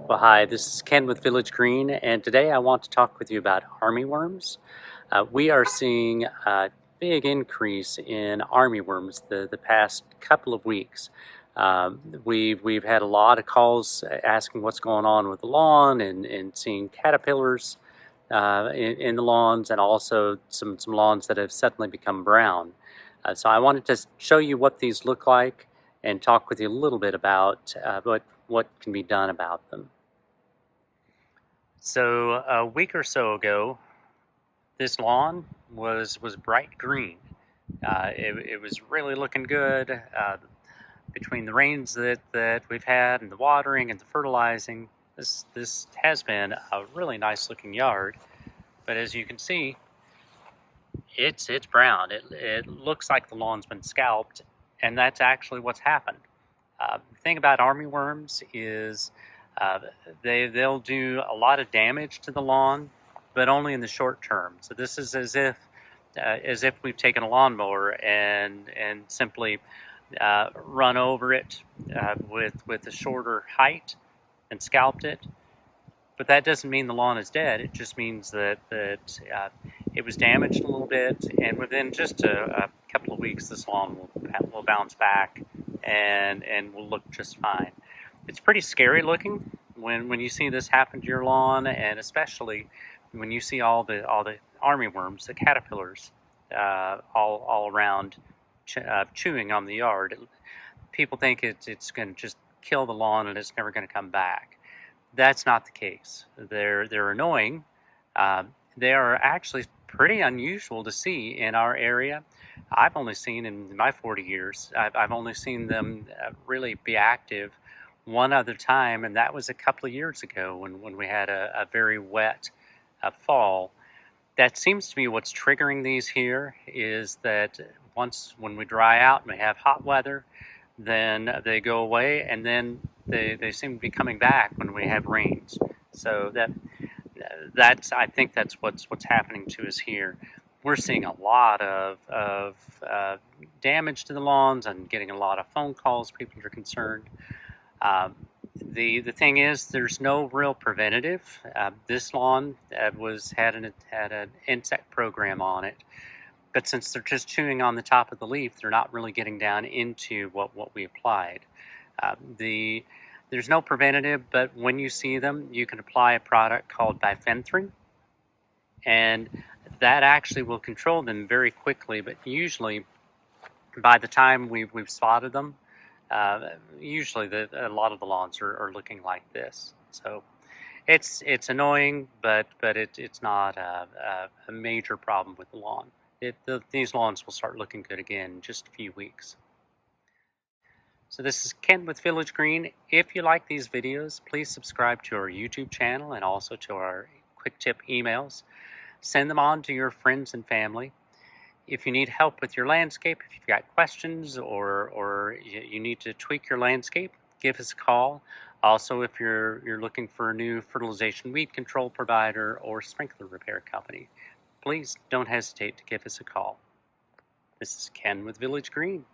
Well, hi, this is Ken with Village Green, and today I want to talk with you about armyworms. We are seeing a big increase in armyworms the past couple of weeks. We've had a lot of calls asking what's going on with the lawn and seeing caterpillars in the lawns, and also some lawns that have suddenly become brown. So I wanted to show you what these look like and talk with you a little bit about what can be done about them. So a week or so ago, this lawn was bright green. It was really looking good between the rains that we've had and the watering and the fertilizing. This has been a really nice looking yard, but as you can see, it's brown. It looks like the lawn's been scalped, and that's actually what's happened. The thing about armyworms is uh, they'll do a lot of damage to the lawn, but only in the short term. So this is as if we've taken a lawnmower and simply run over it with a shorter height and scalped it. But that doesn't mean the lawn is dead. It just means that it was damaged a little bit, and within just a couple of weeks, this lawn will bounce back and will look just fine. It's pretty scary looking when you see this happen to your lawn, and especially when you see all the armyworms, the caterpillars, all around chewing on the yard. People think it's going to just kill the lawn and it's never going to come back. That's not the case. They're annoying. They are actually pretty unusual to see in our area. I've only seen in my 40 years, I've only seen them really be active one other time, and that was a couple of years ago when we had a very wet fall. That seems to be what's triggering these here, is that when we dry out and we have hot weather, then they go away, and then they seem to be coming back when we have rains. So I think that's what's happening to us here. We're seeing a lot of damage to the lawns and getting a lot of phone calls. People are concerned. The thing is, there's no real preventative. This lawn had an insect program on it, but since they're just chewing on the top of the leaf, they're not really getting down into what we applied. There's no preventative, but when you see them, you can apply a product called bifenthrin, and that actually will control them very quickly. But usually, by the time we've spotted them, usually a lot of the lawns are looking like this. So it's annoying, but it's not a major problem with the lawn. These lawns will start looking good again in just a few weeks. So this is Ken with Village Green. If you like these videos, please subscribe to our YouTube channel and also to our quick tip emails. Send them on to your friends and family. If you need help with your landscape, if you've got questions or you need to tweak your landscape, give us a call. Also, if you're looking for a new fertilization weed control provider or sprinkler repair company, please don't hesitate to give us a call. This is Ken with Village Green.